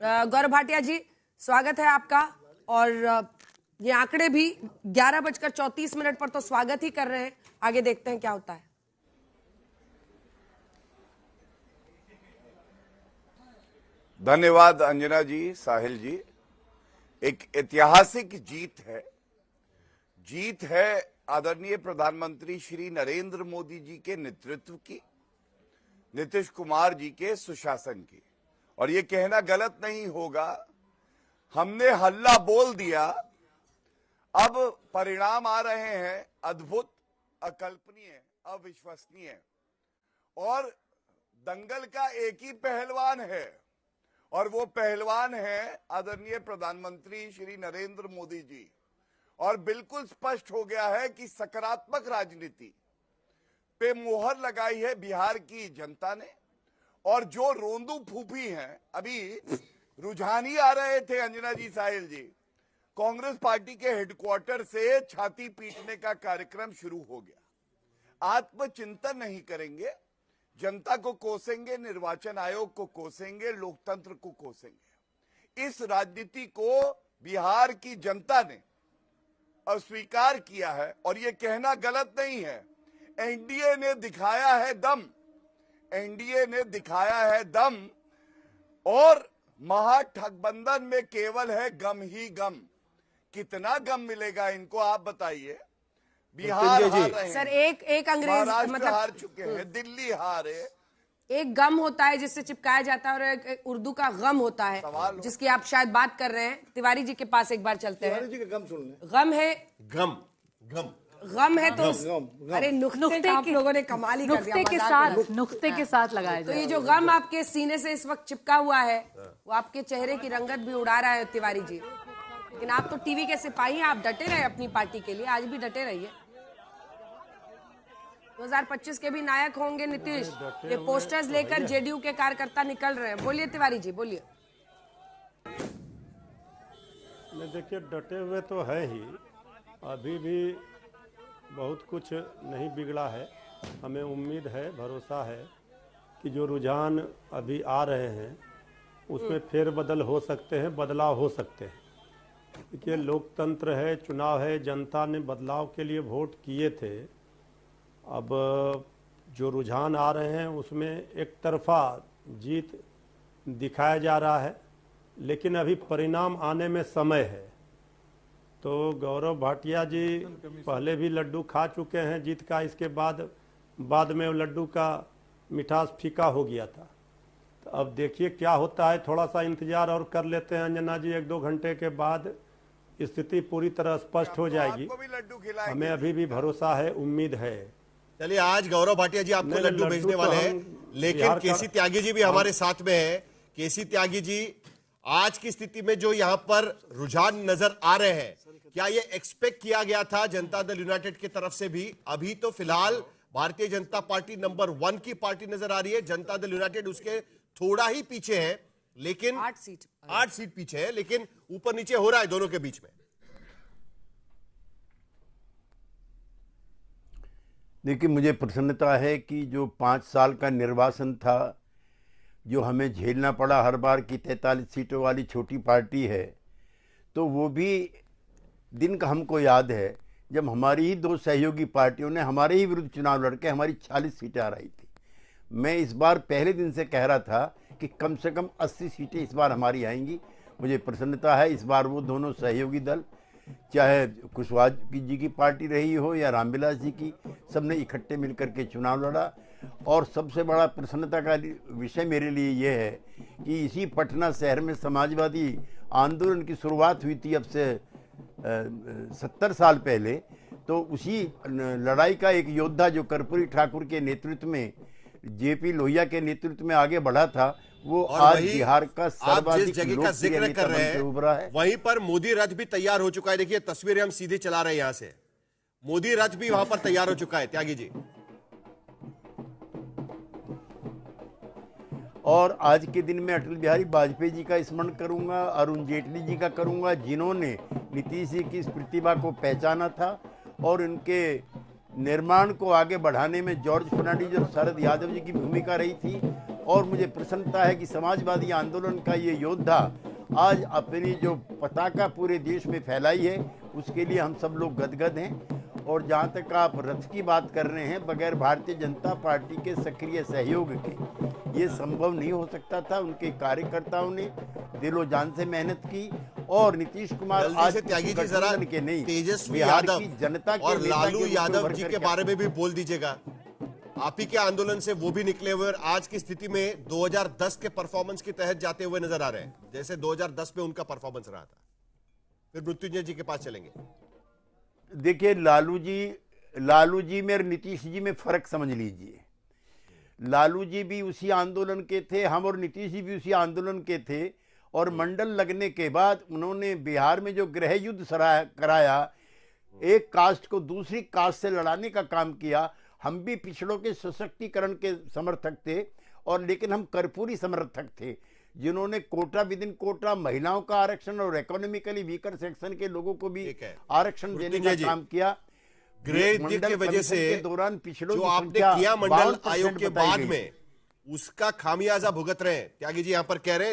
गौरव भाटिया जी, स्वागत है आपका। और ये आंकड़े भी 11:34 पर तो स्वागत ही कर रहे हैं। आगे देखते हैं क्या होता है। धन्यवाद अंजना जी, साहिल जी। एक ऐतिहासिक जीत है आदरणीय प्रधानमंत्री श्री नरेंद्र मोदी जी के नेतृत्व की, नीतीश कुमार जी के सुशासन की। और ये कहना गलत नहीं होगा, हमने हल्ला बोल दिया, अब परिणाम आ रहे हैं अद्भुत, अकल्पनीय, अविश्वसनीय। और दंगल का एक ही पहलवान है और वो पहलवान है आदरणीय प्रधानमंत्री श्री नरेंद्र मोदी जी। और बिल्कुल स्पष्ट हो गया है कि सकारात्मक राजनीति पे मोहर लगाई है बिहार की जनता ने। और जो रोंदू फूफी हैं, अभी रुझान ही आ रहे थे अंजना जी, साहिल जी, कांग्रेस पार्टी के हेडक्वार्टर से छाती पीटने का कार्यक्रम शुरू हो गया। आत्मचिंतन नहीं करेंगे, जनता को कोसेंगे, निर्वाचन आयोग को कोसेंगे, लोकतंत्र को कोसेंगे। इस राजनीति को बिहार की जनता ने अस्वीकार किया है और ये कहना गलत नहीं है। एनडीए ने दिखाया है दम, एनडीए ने दिखाया है दम। और महागठबंधन में केवल है गम ही गम। कितना गम मिलेगा इनको, आप बताइए। बिहार हार रहे हैं, सर एक अंग्रेज मतलब हार चुके हैं, दिल्ली हारे। एक गम होता है जिससे चिपकाया जाता है और एक उर्दू का गम होता है जिसकी आप शायद बात कर रहे हैं। तिवारी जी के पास एक बार चलते हैं। तिवारी जी का गम सुन लें। गम है, गम है तो अरे नुक्ते आप लोगों ने कमाल ही कर दिया। नुक्ते के साथ लगाया तो ये जो गम आपके सीने से इस वक्त चिपका हुआ है वो आपके चेहरे की रंगत भी उड़ा रहा है तिवारी जी। लेकिन आप तो टीवी के सिपाही हैं, आप डटे रहे अपनी पार्टी के लिए, आज भी डटे रहिए। 2025 के भी नायक होंगे नीतीश। ये पोस्टर्स लेकर जेडीयू के कार्यकर्ता निकल रहे हैं। बोलिए तिवारी जी, बोलिए। देखिए, डटे हुए तो है ही, अभी भी बहुत कुछ नहीं बिगड़ा है। हमें उम्मीद है, भरोसा है कि जो रुझान अभी आ रहे हैं उसमें फेरबदल हो सकते हैं, बदलाव हो सकते हैं। देखिए, लोकतंत्र है, चुनाव है, जनता ने बदलाव के लिए वोट किए थे। अब जो रुझान आ रहे हैं उसमें एक तरफा जीत दिखाया जा रहा है, लेकिन अभी परिणाम आने में समय है। तो गौरव भाटिया जी पहले भी लड्डू खा चुके हैं जीत का, इसके बाद में वो लड्डू का मिठास फीका हो गया था। तो अब देखिए क्या होता है, थोड़ा सा इंतजार और कर लेते हैं अंजना जी। 1-2 घंटे के बाद स्थिति पूरी तरह स्पष्ट हो जाएगी। हमें अभी भी भरोसा है, उम्मीद है। चलिए, आज गौरव भाटिया जी आपको लड्डू भेजने वाले हैं, लेकिन केसी त्यागी जी भी हमारे साथ में है। केसी त्यागी जी, आज की स्थिति में जो यहाँ पर रुझान नजर आ रहे हैं, क्या ये एक्सपेक्ट किया गया था जनता दल यूनाइटेड की तरफ से भी? अभी तो फिलहाल भारतीय जनता पार्टी नंबर 1 की पार्टी नजर आ रही है, जनता दल यूनाइटेड उसके थोड़ा ही पीछे है, लेकिन 8 सीट पीछे है, लेकिन ऊपर नीचे हो रहा है दोनों के बीच में। देखिए, मुझे प्रसन्नता है कि जो 5 साल का निर्वासन था, जो हमें झेलना पड़ा हर बार की 43 सीटों वाली छोटी पार्टी है, तो वो भी दिन का हमको याद है जब हमारी ही 2 सहयोगी पार्टियों ने हमारे ही विरुद्ध चुनाव लड़के हमारी 40 सीटें आ रही थी। मैं इस बार पहले दिन से कह रहा था कि कम से कम 80 सीटें इस बार हमारी आएंगी। मुझे प्रसन्नता है, इस बार वो दोनों सहयोगी दल, चाहे कुशवाहा जी की पार्टी रही हो या रामविलास जी की, सबने इकट्ठे मिलकर के चुनाव लड़ा। और सबसे बड़ा प्रसन्नता का विषय मेरे लिए ये है कि इसी पटना शहर में समाजवादी आंदोलन की शुरुआत हुई थी अब से 70 साल पहले। तो उसी लड़ाई का एक योद्धा जो कर्पूरी ठाकुर के नेतृत्व में, जेपी लोहिया के नेतृत्व में आगे बढ़ा था, वो आज बिहार का सर्वाधिक जगह का जिक्र कर रहे हैं, उभरा है। वहीं पर मोदी रथ भी तैयार हो चुका है। देखिए, तस्वीरें हम सीधे चला रहे हैं यहां से। मोदी रथ भी वहां पर तैयार हो चुका है, त्यागी जी। और आज के दिन में अटल बिहारी वाजपेयी जी का स्मरण करूंगा, अरुण जेटली जी का करूंगा, जिन्होंने नीतीश जी की इस प्रतिभा को पहचाना था और उनके निर्माण को आगे बढ़ाने में जॉर्ज फर्नांडिस और शरद यादव जी की भूमिका रही थी। और मुझे प्रसन्नता है कि समाजवादी आंदोलन का ये योद्धा आज अपनी जो पताका पूरे देश में फैलाई है, उसके लिए हम सब लोग गदगद हैं। और जहाँ तक आप रथ की बात कर रहे हैं, बगैर भारतीय जनता पार्टी के सक्रिय सहयोग के ये संभव नहीं हो सकता था। उनके कार्यकर्ताओं ने दिलो जान से मेहनत की और नीतीश कुमार जल्दी आज से त्यागी जी जरा के नहीं, तेजस्वी बिहार यादव की जनता के और नेता लालू के रूप में यादव उभर जी कर के बारे में भी बोल दीजिएगा। आप ही के आंदोलन से वो भी निकले हुए और आज की स्थिति में 2010 के परफॉर्मेंस के तहत जाते हुए नजर आ रहे हैं, जैसे 2010 में उनका परफॉर्मेंस रहा था। फिर मृत्युंजय जी के पास चलेंगे। देखिए, लालू जी में और नीतीश जी में फर्क समझ लीजिए। लालू जी भी उसी आंदोलन के थे, हम और नीतीश जी भी उसी आंदोलन के थे, और मंडल लगने के बाद उन्होंने बिहार में जो गृह युद्ध कराया, एक कास्ट को दूसरी कास्ट से लड़ाने का काम किया। हम भी पिछड़ों के सशक्तिकरण के समर्थक थे, और लेकिन हम कर्पूरी समर्थक थे, जिन्होंने कोटा विद इन कोटा, महिलाओं का आरक्षण और इकोनॉमिकली वीकर सेक्शन के लोगों को भी आरक्षण देने का काम किया। गृह युद्ध की वजह से के दौरान पिछड़ों जो की आपने संख्या किया मंडल 52% आयोग के बताई बाद गई। में, उसका खामियाजा भुगत रहे हैं। त्यागी जी यहां पर कह रहे हैं